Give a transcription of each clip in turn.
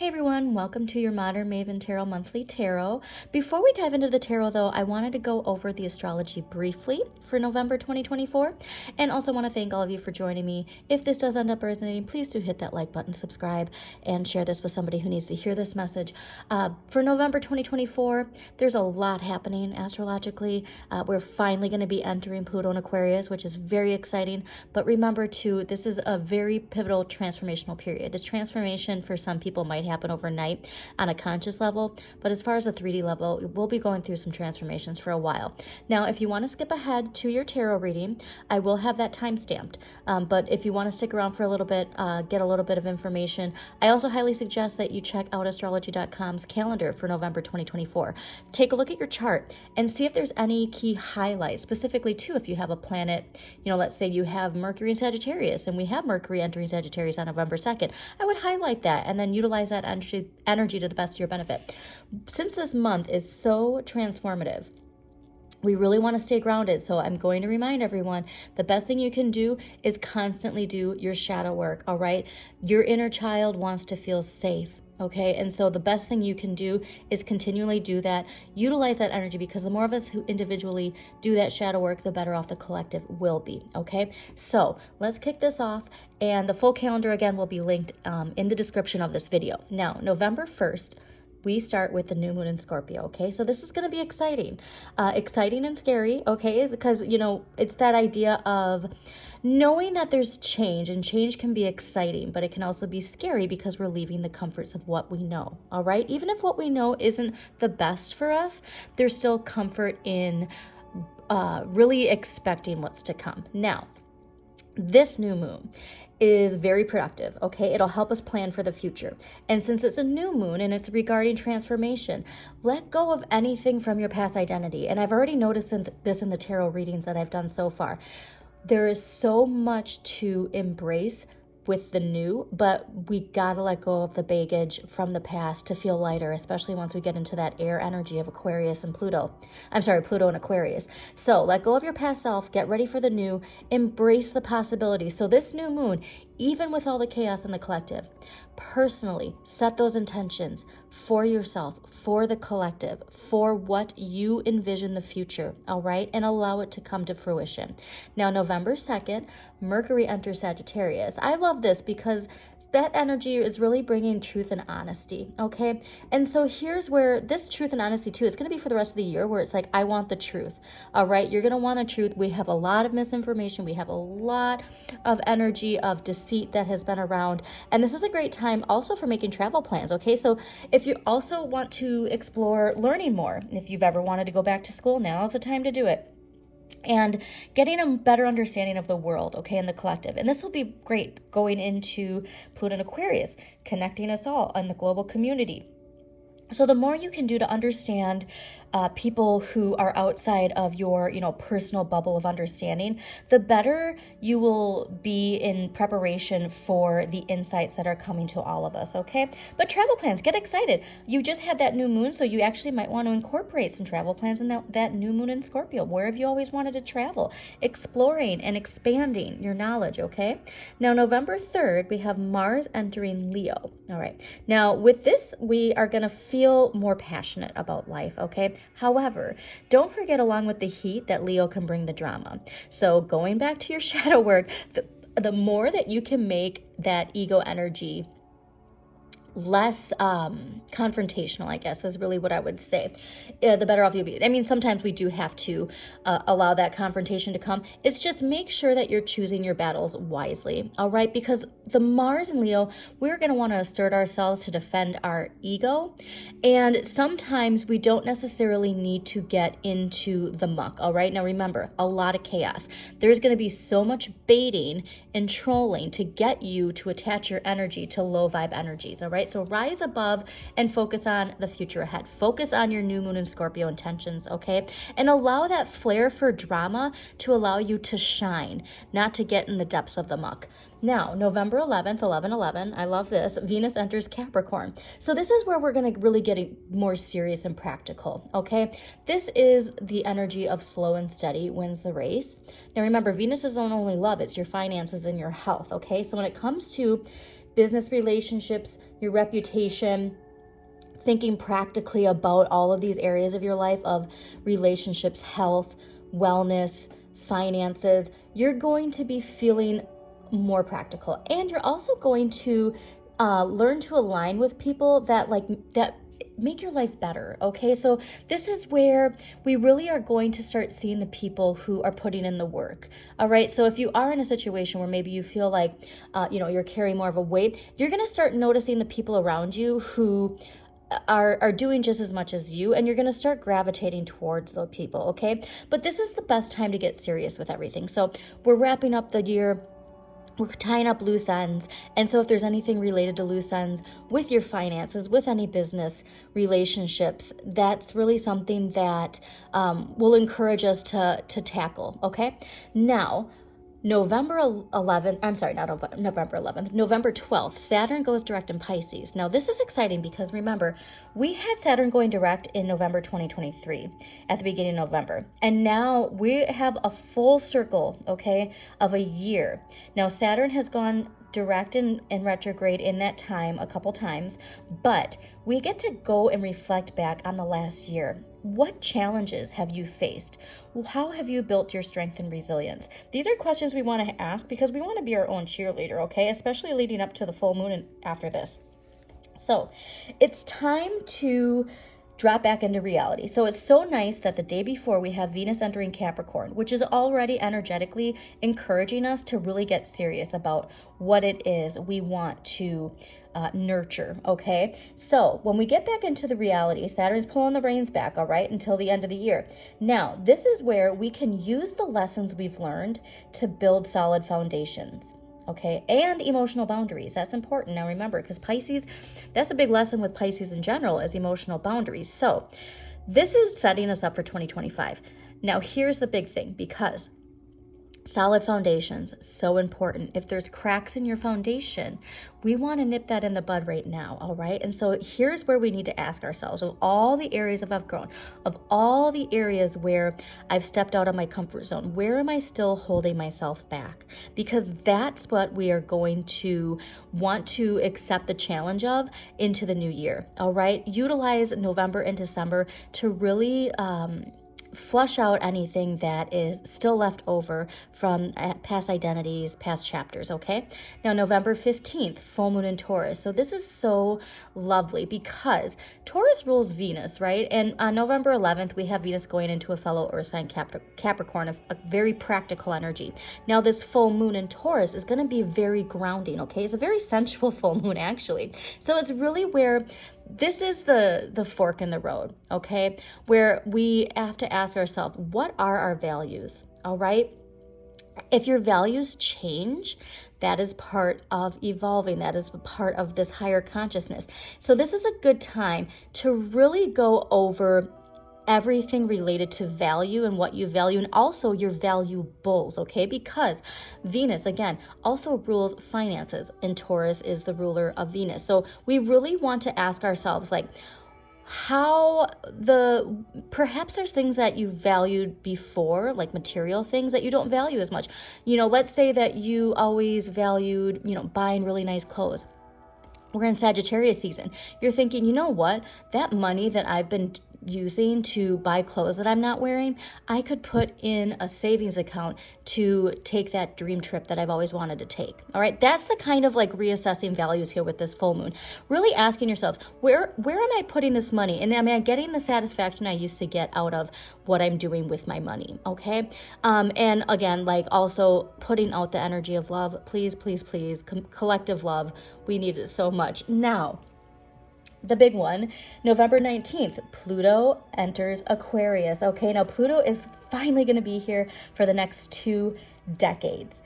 everyone, welcome to your Modern Maven Tarot Monthly Tarot. Before we dive into the tarot though, I wanted to go over the astrology briefly for November 2024 and also want to thank all of you for joining me. If this does end up resonating, please do hit that like button, subscribe, and share this with somebody who needs to hear this message. For November 2024, there's a lot happening astrologically. We're finally going to be entering Pluto in Aquarius, which is very exciting, but remember too, this is a very pivotal transformational period. This transformation for some people might happen overnight on a conscious level, but as far as the 3D level, we'll be going through some transformations for a while. Now, if you want to skip ahead to your tarot reading, I will have that time stamped, but if you want to stick around for a little bit, get a little bit of information, I also highly suggest that you check out astrology.com's calendar for November 2024. Take a look at your chart and see if there's any key highlights, specifically too if you have a planet, let's say you have Mercury in Sagittarius, and we have Mercury entering Sagittarius on November 2nd. I would highlight that and then utilize that energy to the best of your benefit. Since this month is so transformative, we really want to stay grounded. So I'm going to remind everyone, the best thing you can do is constantly do your shadow work, all right? Your inner child wants to feel safe. Okay, and so the best thing you can do is continually do that, utilize that energy, because the more of us who individually do that shadow work, the better off the collective will be. Okay, so let's kick this off, and the full calendar again will be linked in the description of this video. Now, November 1st, we start with the new moon in Scorpio, okay? So this is going to be exciting and scary, okay? Because, it's that idea of knowing that there's change, and change can be exciting, but it can also be scary because we're leaving the comforts of what we know, all right? Even if what we know isn't the best for us, there's still comfort in really expecting what's to come. Now, this new moon is very productive, okay? It'll help us plan for the future. And since it's a new moon and it's regarding transformation, let go of anything from your past identity. And I've already noticed this in the tarot readings that I've done so far. There is so much to embrace with the new, but we gotta let go of the baggage from the past to feel lighter, especially once we get into that air energy of Aquarius and Pluto. Pluto and Aquarius. So let go of your past self, get ready for the new, embrace the possibilities. So this new moon, even with all the chaos in the collective, personally set those intentions for yourself, for the collective, for what you envision the future, all right? And allow it to come to fruition. Now, November 2nd, Mercury enters Sagittarius. I love this because that energy is really bringing truth and honesty, okay? And so here's where this truth and honesty too, it's going to be for the rest of the year, where it's like, I want the truth, all right? You're going to want the truth. We have a lot of misinformation. We have a lot of energy of deceit that has been around. And this is a great time also for making travel plans, okay? So if you also want to explore learning more, if you've ever wanted to go back to school, now is the time to do it. And getting a better understanding of the world, okay, and the collective. And this will be great going into Pluto and Aquarius, connecting us all in the global community. So the more you can do to understand people who are outside of your, personal bubble of understanding, the better you will be in preparation for the insights that are coming to all of us, okay? But travel plans, get excited. You just had that new moon, so you actually might want to incorporate some travel plans in that new moon in Scorpio. Where have you always wanted to travel? Exploring and expanding your knowledge, okay? Now, November 3rd, we have Mars entering Leo. All right. Now, with this, we are going to feel more passionate about life, okay? However, don't forget, along with the heat, that Leo can bring the drama. So going back to your shadow work, the more that you can make that ego energy less confrontational, I guess, is really what I would say, the better off you'll be. I mean, sometimes we do have to allow that confrontation to come. It's just make sure that you're choosing your battles wisely, all right? Because the Mars in Leo, we're going to want to assert ourselves to defend our ego. And sometimes we don't necessarily need to get into the muck, all right? Now, remember, a lot of chaos. There's going to be so much baiting and trolling to get you to attach your energy to low vibe energies, all right? So rise above and focus on the future ahead. Focus on your new moon in Scorpio intentions, okay? And allow that flair for drama to allow you to shine, not to get in the depths of the muck. Now, November 11th, 11/11, I love this, Venus enters Capricorn. So this is where we're going to really get more serious and practical, okay? This is the energy of slow and steady wins the race. Now remember, Venus isn't only love, it's your finances and your health, okay? So when it comes to business relationships, your reputation, thinking practically about all of these areas of your life of relationships, health, wellness, finances, you're going to be feeling more practical. And you're also going to learn to align with people that make your life better. Okay, so this is where we really are going to start seeing the people who are putting in the work. All right, so if you are in a situation where maybe you feel like you're carrying more of a weight, you're going to start noticing the people around you who are doing just as much as you, and you're going to start gravitating towards those people. Okay, but this is the best time to get serious with everything. So we're wrapping up the year, we're tying up loose ends. And so if there's anything related to loose ends with your finances, with any business relationships, that's really something that will encourage us to tackle. Okay, now November 11th, I'm sorry, not November 11th, November 12th, Saturn goes direct in Pisces. Now, this is exciting because remember, we had Saturn going direct in November 2023 at the beginning of November. And now we have a full circle, okay, of a year. Now, Saturn has gone direct and retrograde in that time a couple times, but we get to go and reflect back on the last year. What challenges have you faced? How have you built your strength and resilience? These are questions we want to ask because we want to be our own cheerleader, okay? Especially leading up to the full moon and after this. So it's time to drop back into reality. So it's so nice that the day before we have Venus entering Capricorn, which is already energetically encouraging us to really get serious about what it is we want to nurture, okay? So when we get back into the reality, Saturn's pulling the reins back, all right, until the end of the year. Now, this is where we can use the lessons we've learned to build solid foundations. Okay, and emotional boundaries. That's important. Now remember, because Pisces, that's a big lesson with Pisces in general, is emotional boundaries. So this is setting us up for 2025. Now here's the big thing, because solid foundations, so important. If there's cracks in your foundation, we want to nip that in the bud right now, all right? And so here's where we need to ask ourselves, of all the areas I've grown, of all the areas where I've stepped out of my comfort zone, where am I still holding myself back? Because that's what we are going to want to accept the challenge of into the new year, all right? Utilize November and December to really flush out anything that is still left over from past identities, past chapters, okay? Now, November 15th, full moon in Taurus. So this is so lovely because Taurus rules Venus, right? And on November 11th, we have Venus going into a fellow Earth sign, Capricorn, a very practical energy. Now, this full moon in Taurus is going to be very grounding, okay? It's a very sensual full moon, actually. So it's really where this is the fork in the road, okay? Where we have to ask ourselves, what are our values, all right? If your values change, that is part of evolving. That is part of this higher consciousness. So this is a good time to really go over everything related to value and what you value, and also your valuables, okay? Because Venus, again, also rules finances, and Taurus is the ruler of Venus. So we really want to ask ourselves, like, perhaps there's things that you valued before, like material things that you don't value as much. Let's say that you always valued, buying really nice clothes. We're in Sagittarius season. You're thinking, you know what? That money that I've been using to buy clothes that I'm not wearing, I could put in a savings account to take that dream trip that I've always wanted to take. All right, that's the kind of like reassessing values here with this full moon. Really asking yourselves, where am I putting this money? And am I getting the satisfaction I used to get out of what I'm doing with my money? Okay, and again, like also putting out the energy of love. Please, please, please, collective love. We need it so much. Now, the big one, November 19th, Pluto enters Aquarius. Okay, now Pluto is finally going to be here for the next 2 decades.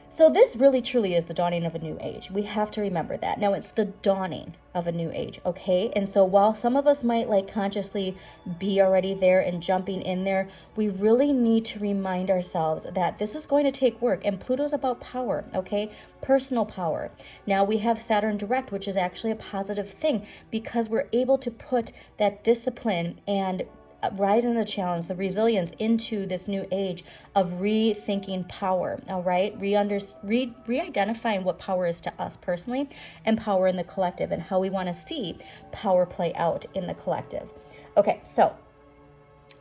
So this really truly is the dawning of a new age. We have to remember that. Now it's the dawning of a new age, okay? And so while some of us might like consciously be already there and jumping in there, we really need to remind ourselves that this is going to take work, and Pluto's about power, okay? Personal power. Now we have Saturn direct, which is actually a positive thing because we're able to put that discipline and rising the challenge, the resilience into this new age of rethinking power, all right? Re-identifying what power is to us personally and power in the collective, and how we want to see power play out in the collective. Okay, so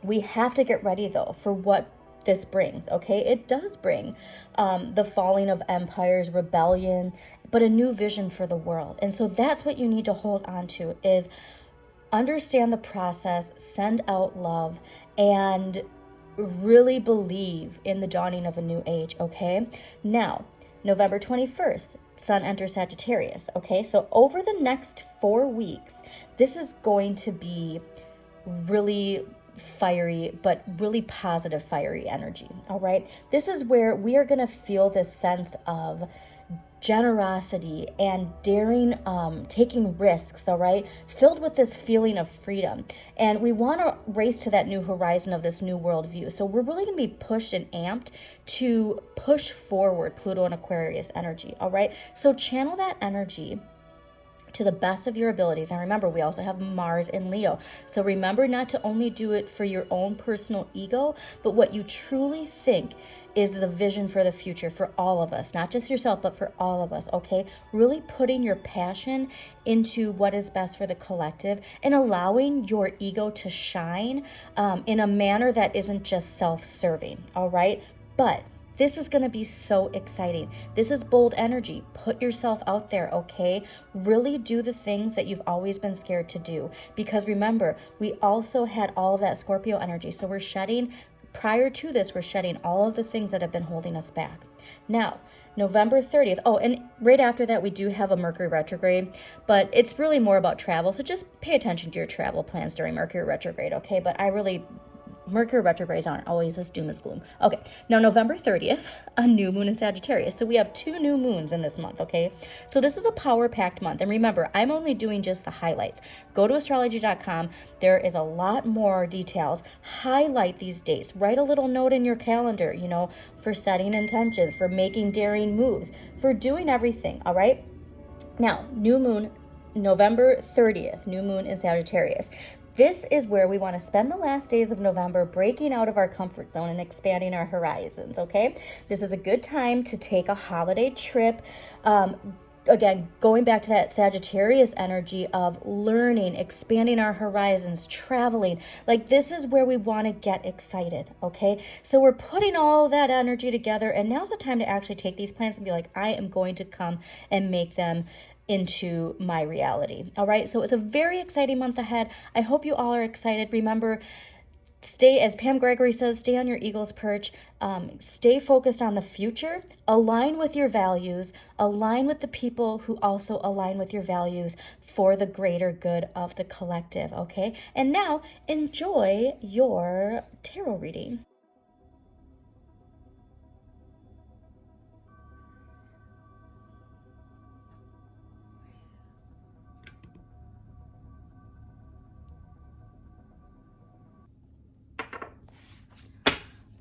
we have to get ready though for what this brings, okay? It does bring the falling of empires, rebellion, but a new vision for the world. And so that's what you need to hold on to, is understand the process, send out love, and really believe in the dawning of a new age, okay? Now, November 21st, Sun enters Sagittarius, okay? So over the next 4 weeks, this is going to be really fiery, but really positive fiery energy, all right? This is where we are going to feel this sense of generosity and daring, taking risks, all right, filled with this feeling of freedom. And we want to race to that new horizon of this new worldview. So we're really going to be pushed and amped to push forward Pluto and Aquarius energy, all right? So channel that energy to the best of your abilities. And remember, we also have Mars in Leo. So remember not to only do it for your own personal ego, but what you truly think is the vision for the future for all of us, not just yourself, but for all of us, okay? Really putting your passion into what is best for the collective and allowing your ego to shine in a manner that isn't just self-serving, all right? But this is going to be so exciting. This is bold energy. Put yourself out there, okay? Really do the things that you've always been scared to do. Because remember, we also had all of that Scorpio energy. So we're shedding, prior to this, we're shedding all of the things that have been holding us back. Now, November 30th. Oh, and right after that, we do have a Mercury retrograde, but it's really more about travel. So just pay attention to your travel plans during Mercury retrograde, okay? But Mercury retrogrades aren't always this doom and gloom. Okay, now November 30th, a new moon in Sagittarius. So we have 2 new moons in this month, okay? So this is a power-packed month. And remember, I'm only doing just the highlights. Go to astrology.com. There is a lot more details. Highlight these dates. Write a little note in your calendar, for setting intentions, for making daring moves, for doing everything, all right? Now, new moon, November 30th, new moon in Sagittarius. This is where we want to spend the last days of November breaking out of our comfort zone and expanding our horizons, okay? This is a good time to take a holiday trip. Again, going back to that Sagittarius energy of learning, expanding our horizons, traveling. Like, this is where we want to get excited, okay? So we're putting all that energy together, and now's the time to actually take these plans and be like, I am going to come and make them into my reality. All right. So it's a very exciting month ahead. I hope you all are excited. Remember, stay, as Pam Gregory says, stay on your eagle's perch. Stay focused on the future. Align with your values. Align with the people who also align with your values for the greater good of the collective. Okay. And now enjoy your tarot reading.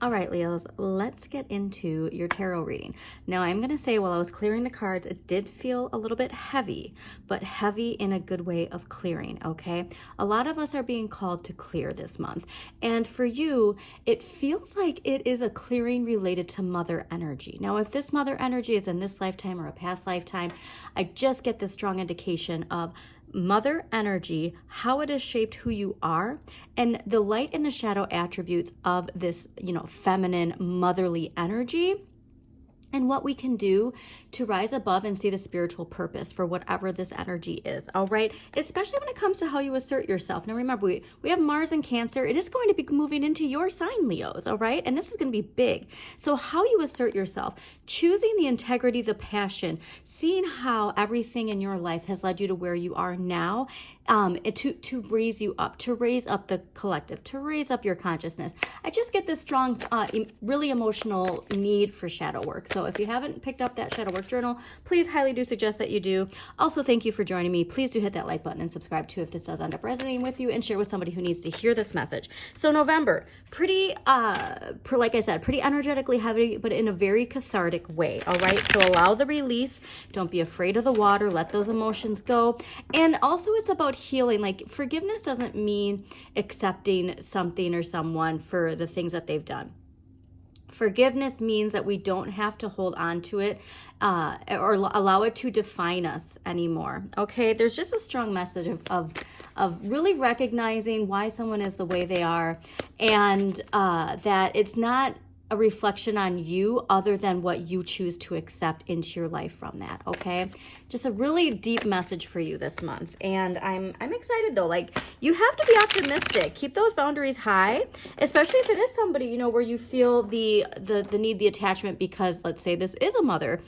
All right, Leos, let's get into your tarot reading. Now, I'm going to say while I was clearing the cards, it did feel a little bit heavy, but heavy in a good way of clearing, okay? A lot of us are being called to clear this month. And for you, it feels like it is a clearing related to mother energy. Now, if this mother energy is in this lifetime or a past lifetime, I just get this strong indication of mother energy, how it has shaped who you are, and the light and the shadow attributes of this, feminine motherly energy, and what we can do to rise above and see the spiritual purpose for whatever this energy is, all right? Especially when it comes to how you assert yourself. Now, remember, we have Mars in Cancer. It is going to be moving into your sign, Leos, all right? And this is going to be big. So how you assert yourself, choosing the integrity, the passion, seeing how everything in your life has led you to where you are now, to raise you up, to raise up the collective, to raise up your consciousness. I just get this strong, really emotional need for shadow work. So So if you haven't picked up that shadow work journal, please highly do suggest that you do. Also, thank you for joining me. Please do hit that like button and subscribe too if this does end up resonating with you, and share with somebody who needs to hear this message. So November, pretty, like I said, pretty energetically heavy, but in a very cathartic way. All right. So allow the release. Don't be afraid of the water. Let those emotions go. And also it's about healing. Like forgiveness doesn't mean accepting something or someone for the things that they've done. Forgiveness means that we don't have to hold on to it or allow it to define us anymore. Okay, there's just a strong message of really recognizing why someone is the way they are, and that it's not a reflection on you other than what you choose to accept into your life from that. Okay, just a really deep message for you this month, and I'm excited though. Like, you have to be optimistic. Keep those boundaries high, especially if it is somebody, you know, where you feel the need, the attachment, because let's say this is a mother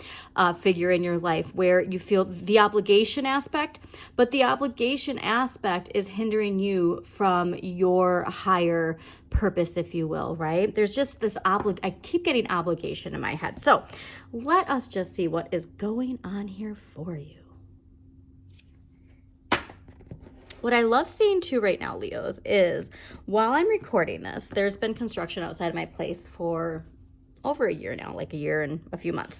figure in your life where you feel the obligation aspect, but the obligation aspect is hindering you from your higher purpose, if you will, right? There's just this I keep getting obligation in my head. So let us just see what is going on here for you. What I love seeing too right now, Leos, is while I'm recording this, there's been construction outside of my place for over a year now, like a year and a few months.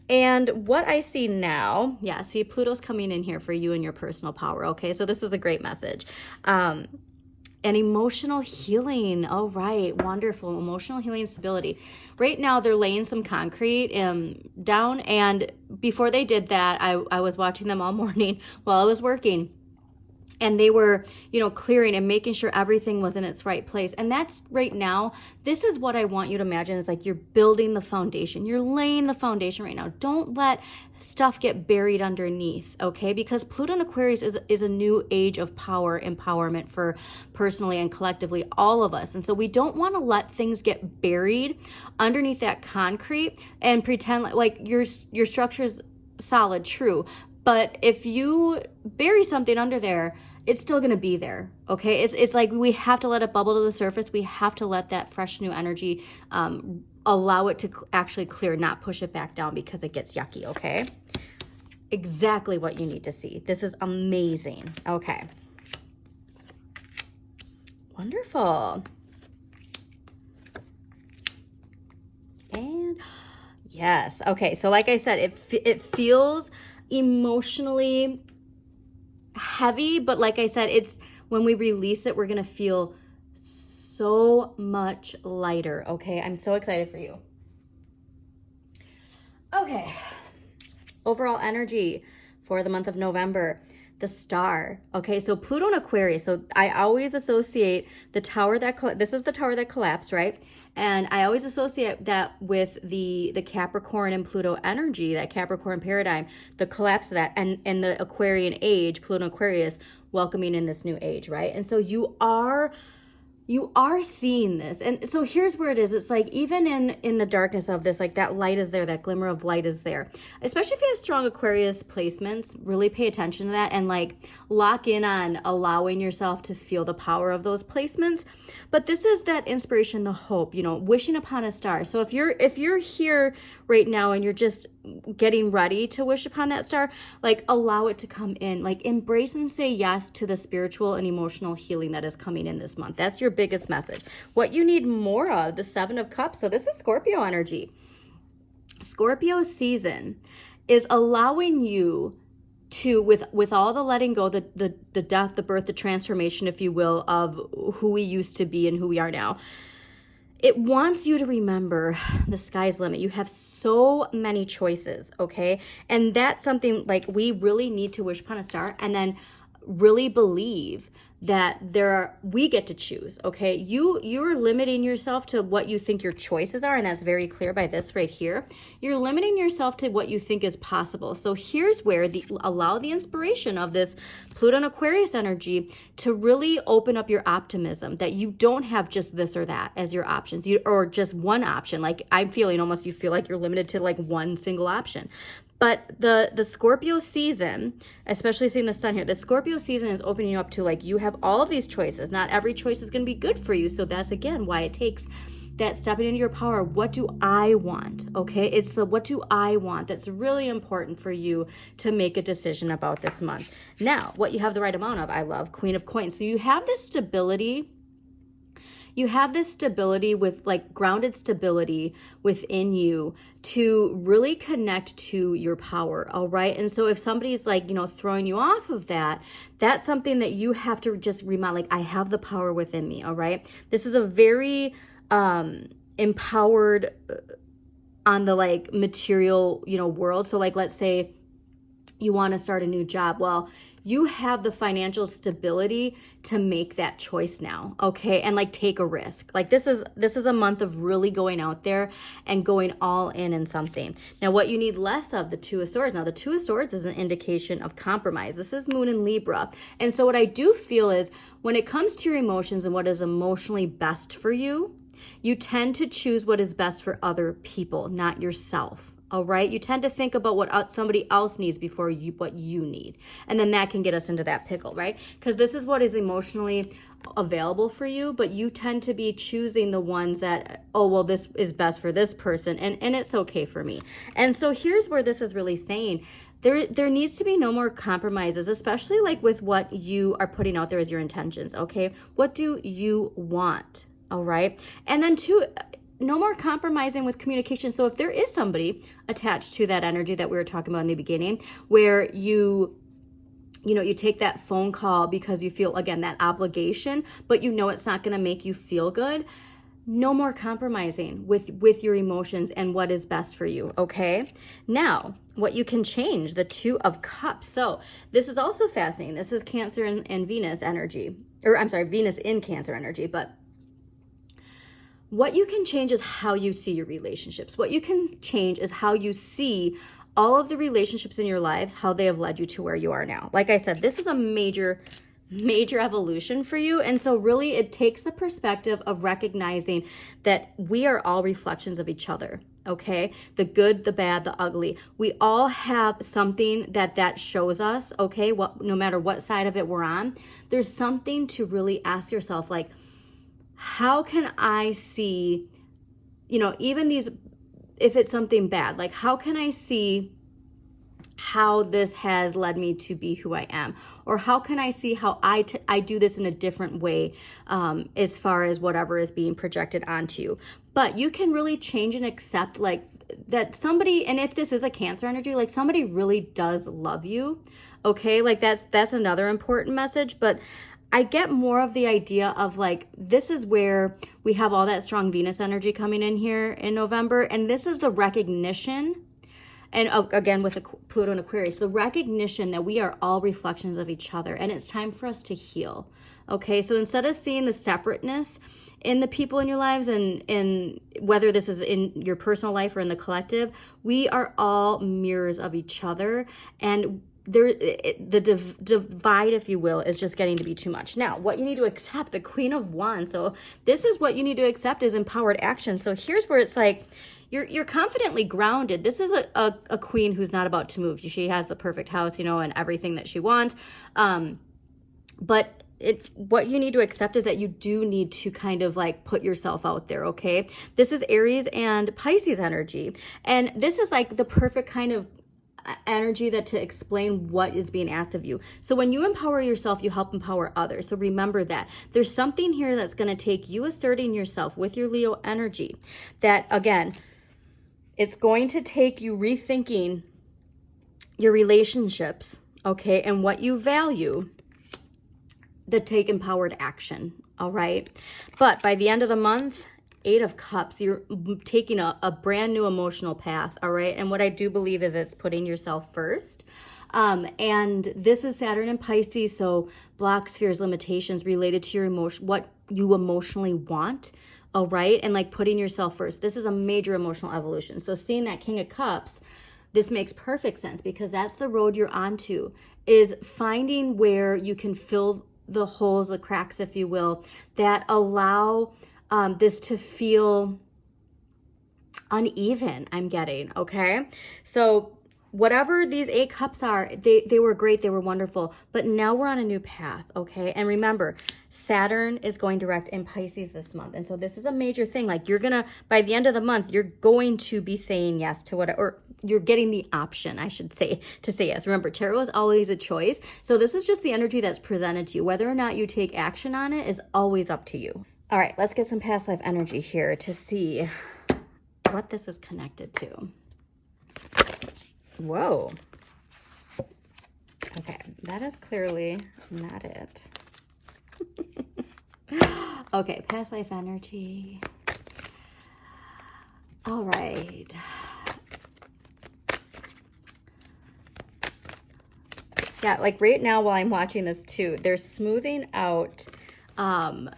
And what I see now, yeah, see, Pluto's coming in here for you and your personal power. Okay, so this is a great message. And emotional healing. All right, wonderful. Emotional healing, stability. Right now, they're laying some concrete down. And before they did that, I was watching them all morning while I was working. And they were, you know, clearing and making sure everything was in its right place. And that's right now, this is what I want you to imagine is like you're building the foundation. You're laying the foundation right now. Don't let stuff get buried underneath, okay? Because Pluto in Aquarius is a new age of power, empowerment for personally and collectively all of us. And so we don't want to let things get buried underneath that concrete and pretend like your structure is solid, true. But if you bury something under there, it's still going to be there, okay? It's like we have to let it bubble to the surface. We have to let that fresh new energy allow it to actually clear, not push it back down because it gets yucky, okay? Exactly what you need to see. This is amazing. Okay. Wonderful. And yes. Okay, so like I said, it feels emotionally heavy, but like I said, it's when we release it, we're gonna feel so much lighter. Okay, I'm so excited for you. Okay, overall energy for the month of November, the star. Okay, so Pluto in Aquarius. So I always associate the tower that this is the tower that collapsed, right? And I always associate that with the Capricorn and Pluto energy, that Capricorn paradigm, the collapse of that, and the Aquarian age, Pluto and Aquarius, welcoming in this new age, right? And so you are seeing this. And so here's where it is. It's like, even in the darkness of this, like that light is there, that glimmer of light is there. Especially if you have strong Aquarius placements, really pay attention to that and like lock in on allowing yourself to feel the power of those placements. But this is that inspiration, the hope, you know, wishing upon a star. So if you're here right now and you're just getting ready to wish upon that star, like allow it to come in, like embrace and say yes to the spiritual and emotional healing that is coming in this month. That's your biggest message. What you need more of, the Seven of Cups. So this is Scorpio energy. Scorpio season is allowing you to, with all the letting go, the death, the birth, the transformation, if you will, of who we used to be and who we are now. It wants you to remember the sky's limit. You have so many choices, okay? And that's something like we really need to wish upon a star and then really believe that we get to choose, okay? You're limiting yourself to what you think your choices are, and that's very clear by this right here. You're limiting yourself to what you think is possible. So here's where allow the inspiration of this Pluto and Aquarius energy to really open up your optimism, that you don't have just this or that as your options, or just one option. Like I'm feeling almost, you feel like you're limited to like one single option. But the Scorpio season, especially seeing the sun here, the Scorpio season is opening you up to like you have all of these choices. Not every choice is going to be good for you. So that's again why it takes that stepping into your power. What do I want? Okay, it's the what do I want that's really important for you to make a decision about this month. Now, what you have the right amount of, I love Queen of Coins. So you have this stability. You have this stability with like grounded stability within you to really connect to your power. All right. And so if somebody's like, throwing you off of that, that's something that you have to just remind, like, I have the power within me. All right. This is a very empowered on the like material, world. So like, let's say you want to start a new job. Well, you have the financial stability to make that choice now, okay? And like take a risk. Like this is a month of really going out there and going all in something. Now, what you need less of, the Two of Swords. Now, the Two of Swords is an indication of compromise. This is Moon in Libra. And so what I do feel is when it comes to your emotions and what is emotionally best for you, you tend to choose what is best for other people, not yourself. All right. You tend to think about what somebody else needs before what you need. And then that can get us into that pickle, right? Because this is what is emotionally available for you, but you tend to be choosing the ones that, oh, well, this is best for this person. And it's okay for me. And so here's where this is really saying, there needs to be no more compromises, especially like with what you are putting out there as your intentions. Okay. What do you want? All right. And then two, no more compromising with communication. So if there is somebody attached to that energy that we were talking about in the beginning, where you take that phone call because you feel, again, that obligation, but it's not going to make you feel good, no more compromising with your emotions and what is best for you, okay? Now, what you can change, the Two of Cups. So this is also fascinating. This is Cancer and Venus energy, or I'm sorry, Venus in Cancer energy, but what you can change is how you see your relationships. What you can change is how you see all of the relationships in your lives, how they have led you to where you are now. Like I said, this is a major evolution for you. And so really it takes the perspective of recognizing that we are all reflections of each other. Okay. The good, the bad, the ugly. We all have something that shows us. Okay. No matter what side of it we're on, there's something to really ask yourself, like, how can I see, even these, if it's something bad, like how can I see how this has led me to be who I am? Or how can I see how I do this in a different way as far as whatever is being projected onto you? But you can really change and accept like that somebody, and if this is a Cancer energy, like somebody really does love you, okay? Like that's another important message, but I get more of the idea of like, this is where we have all that strong Venus energy coming in here in November. And this is the recognition. And again, with Pluto and Aquarius, the recognition that we are all reflections of each other. And it's time for us to heal. Okay. So instead of seeing the separateness in the people in your lives and whether this is in your personal life or in the collective, we are all mirrors of each other. And the divide, if you will, is just getting to be too much. Now, what you need to accept, the Queen of Wands. So this is what you need to accept is empowered action. So here's where it's like, you're confidently grounded. This is a queen who's not about to move. She has the perfect house, and everything that she wants. But what you need to accept is that you do need to kind of like put yourself out there, okay? This is Aries and Pisces energy. And this is like the perfect kind of energy to explain what is being asked of you. So when you empower yourself, you help empower others. So remember that there's something here that's going to take you asserting yourself with your Leo energy that, again, it's going to take you rethinking your relationships, okay, and what you value to take empowered action, all right? But by the end of the month, 8 of Cups, you're taking a brand new emotional path, all right? And what I do believe is it's putting yourself first. And this is Saturn in Pisces, so blocks, fears, limitations related to your emotion, what you emotionally want, all right? And like putting yourself first. This is a major emotional evolution. So seeing that King of Cups, this makes perfect sense because that's the road you're onto, is finding where you can fill the holes, the cracks, if you will, that allow this to feel uneven, I'm getting, okay? So whatever these 8 cups are, they were great, they were wonderful, but now we're on a new path, okay? And remember, Saturn is going direct in Pisces this month, and so this is a major thing. Like, you're gonna, by the end of the month, you're going to be saying yes to whatever, or you're getting the option, I should say, to say yes. Remember, tarot is always a choice, so this is just the energy that's presented to you. Whether or not you take action on it is always up to you. All right, let's get some past life energy here to see what this is connected to. Whoa. Okay, that is clearly not it. Okay, past life energy. All right. Yeah, like right now while I'm watching this too, they're smoothing out the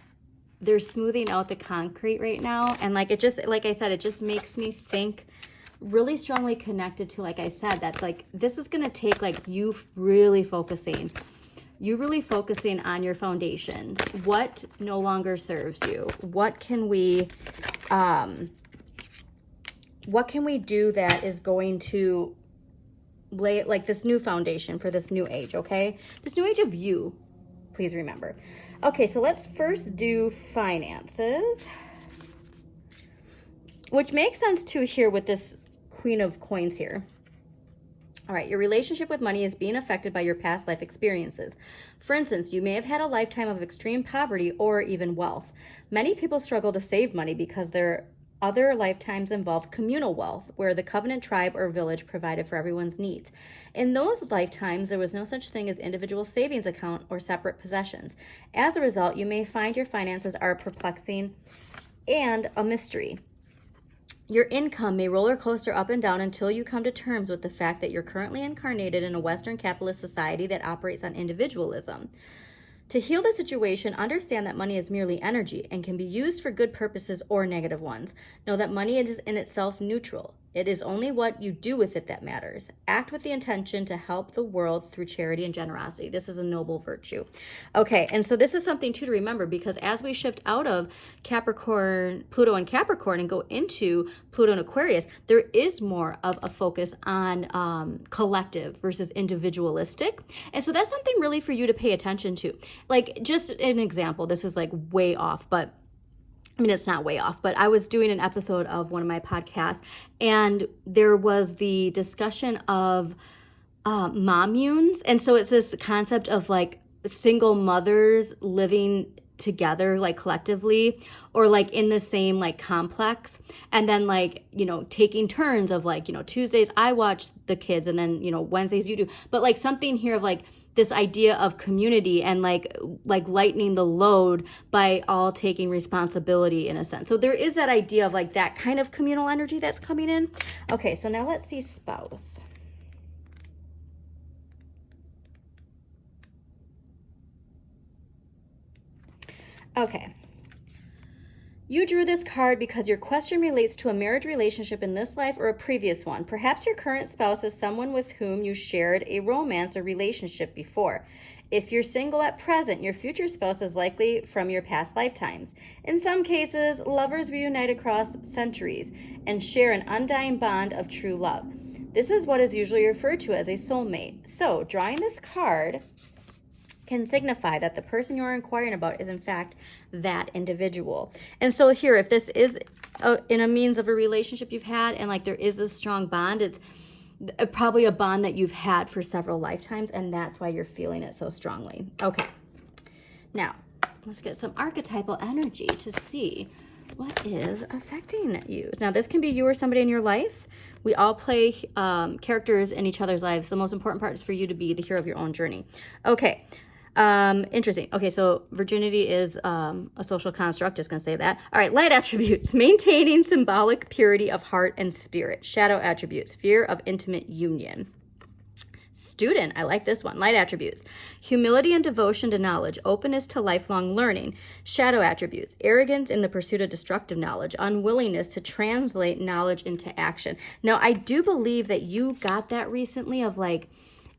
concrete right now. And like, it just, like I said, it just makes me think really strongly connected to, like I said, that like this is going to take like you really focusing on your foundation. What no longer serves you? What can we do that is going to lay like this new foundation for this new age, okay? This new age of you, please remember. Okay, so let's first do finances, which makes sense too here with this Queen of Coins here. All right, your relationship with money is being affected by your past life experiences. For instance, you may have had a lifetime of extreme poverty or even wealth. Many people struggle to save money because their other lifetimes involved communal wealth, where the covenant tribe or village provided for everyone's needs. In those lifetimes, there was no such thing as individual savings account or separate possessions. As a result, you may find your finances are perplexing and a mystery. Your income may roller coaster up and down until you come to terms with the fact that you're currently incarnated in a Western capitalist society that operates on individualism. To heal the situation, understand that money is merely energy and can be used for good purposes or negative ones. Know that money is in itself neutral. It is only what you do with it that matters. Act with the intention to help the world through charity and generosity. This is a noble virtue. Okay, and so this is something too to remember, because as we shift out of Capricorn, Pluto and Capricorn, and go into Pluto and Aquarius, there is more of a focus on collective versus individualistic. And so that's something really for you to pay attention to. Like, just an example, this is like way off, but I mean, it's not way off, but I was doing an episode of one of my podcasts, and there was the discussion of mommunes. And so it's this concept of like single mothers living together, like collectively, or like in the same like complex, and then like, you know, taking turns of like, you know, Tuesdays I watch the kids, and then, you know, Wednesdays you do, but like something here of like this idea of community and like lightening the load by all taking responsibility in a sense. So there is that idea of like that kind of communal energy that's coming in. Okay, so now let's see spouse. Okay. You drew this card because your question relates to a marriage relationship in this life or a previous one. Perhaps your current spouse is someone with whom you shared a romance or relationship before. If you're single at present, your future spouse is likely from your past lifetimes. In some cases, lovers reunite across centuries and share an undying bond of true love. This is what is usually referred to as a soulmate. So, drawing this card can signify that the person you're inquiring about is in fact that individual. And so here, if this is in a means of a relationship you've had, and like there is this strong bond, it's probably a bond that you've had for several lifetimes, and that's why you're feeling it so strongly. Okay, now let's get some archetypal energy to see what is affecting you. Now this can be you or somebody in your life. We all play characters in each other's lives. The most important part is for you to be the hero of your own journey. Okay. Interesting. Okay, so virginity is a social construct, just gonna say that. All right, light attributes: maintaining symbolic purity of heart and spirit. Shadow attributes: fear of intimate union. Student, I like this one. Light attributes: humility and devotion to knowledge, openness to lifelong learning. Shadow attributes: arrogance in the pursuit of destructive knowledge, unwillingness to translate knowledge into action. Now, I do believe that you got that recently of like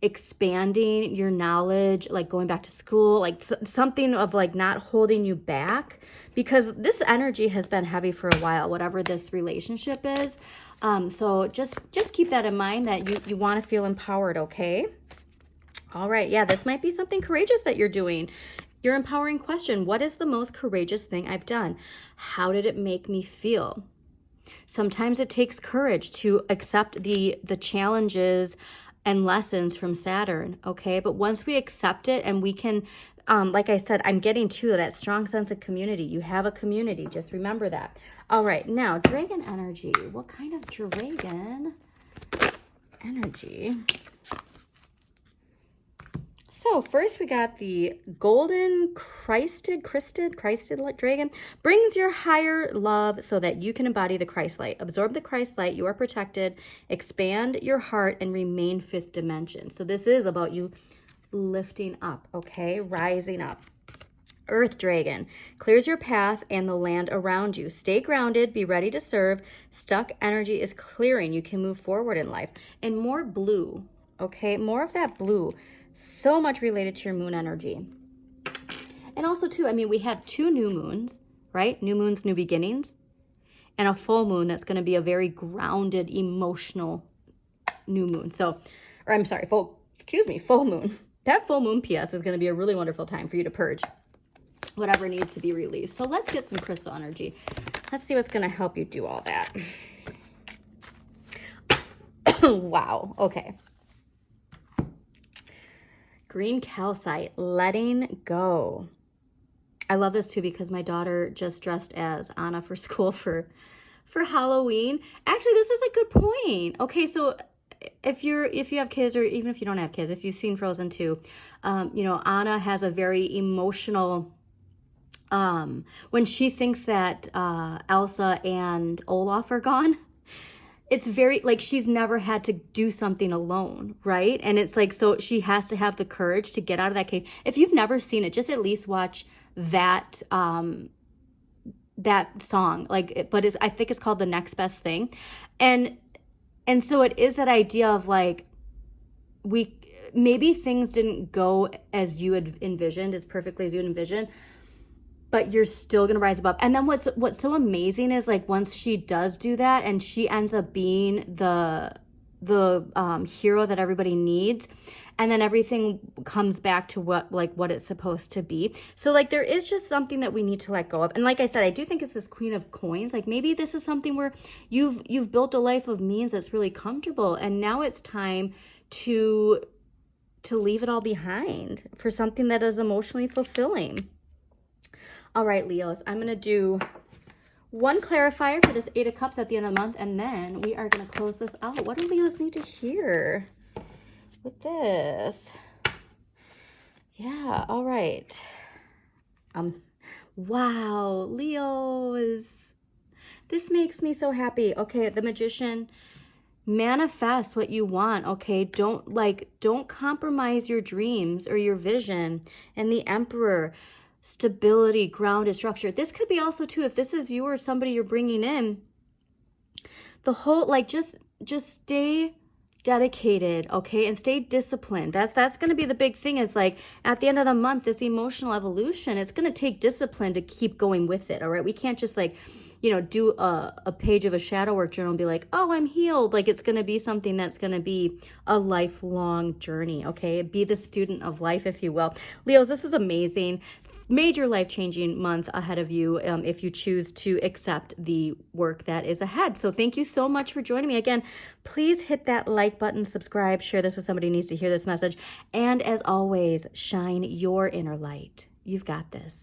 expanding your knowledge, like going back to school, like something of like not holding you back, because this energy has been heavy for a while, whatever this relationship is. So just keep that in mind, that you want to feel empowered, okay? All right, yeah, this might be something courageous that you're doing. Your empowering question: what is the most courageous thing I've done? How did it make me feel? Sometimes it takes courage to accept the challenges and lessons from Saturn, okay? But once we accept it and we can, like I said, I'm getting to that strong sense of community. You have a community, just remember that. All right, now, dragon energy. What kind of dragon energy? So first we got the golden Christed dragon. Brings your higher love so that you can embody the Christ light. Absorb the Christ light. You are protected. Expand your heart and remain fifth dimension. So this is about you lifting up, okay? Rising up. Earth dragon. Clears your path and the land around you. Stay grounded. Be ready to serve. Stuck energy is clearing. You can move forward in life. And more blue, okay? More of that blue. So much related to your moon energy. And also too, I mean, we have 2 new moons, right? New moons, new beginnings. And a full moon that's going to be a very grounded, emotional new moon. So, or I'm sorry, full moon. That full moon, PS, is going to be a really wonderful time for you to purge whatever needs to be released. So let's get some crystal energy. Let's see what's going to help you do all that. Wow. Okay. Green calcite, letting go. I love this too because my daughter just dressed as Anna for school for Halloween. Actually, this is a good point. Okay, so if you have kids, or even if you don't have kids, if you've seen Frozen 2, you know, Anna has a very emotional, when she thinks that Elsa and Olaf are gone, it's very, like, she's never had to do something alone, right? And it's like, so she has to have the courage to get out of that cave. If you've never seen it, just at least watch that that song. Like, but I think it's called The Next Best Thing. And so it is that idea of like, maybe things didn't go as you had envisioned, as perfectly as you had envisioned, but you're still going to rise above. And then what's so amazing is, like, once she does do that and she ends up being the hero that everybody needs, and then everything comes back to what it's supposed to be. So, like, there is just something that we need to let go of. And like I said, I do think it's this Queen of Coins. Like, maybe this is something where you've built a life of means that's really comfortable, and now it's time to leave it all behind for something that is emotionally fulfilling. All right, Leos, I'm going to do one clarifier for this 8 of Cups at the end of the month, and then we are going to close this out. What do Leos need to hear with this? Yeah, all right. Wow, Leos. This makes me so happy. Okay, the Magician. Manifest what you want, okay? Don't compromise your dreams or your vision. And the Emperor. Stability, grounded, structure. This could be also too, if this is you or somebody you're bringing in, the whole, like, just stay dedicated, okay? And stay disciplined. That's going to be the big thing, is like, at the end of the month, this emotional evolution, it's going to take discipline to keep going with it, all right? We can't just, like, you know, do a page of a shadow work journal and be like, oh, I'm healed. Like, it's going to be something that's going to be a lifelong journey, okay? Be the student of life, if you will. Leos, this is amazing. Major life-changing month ahead of you if you choose to accept the work that is ahead. So thank you so much for joining me. Again, please hit that like button, subscribe, share this with somebody who needs to hear this message. And as always, shine your inner light. You've got this.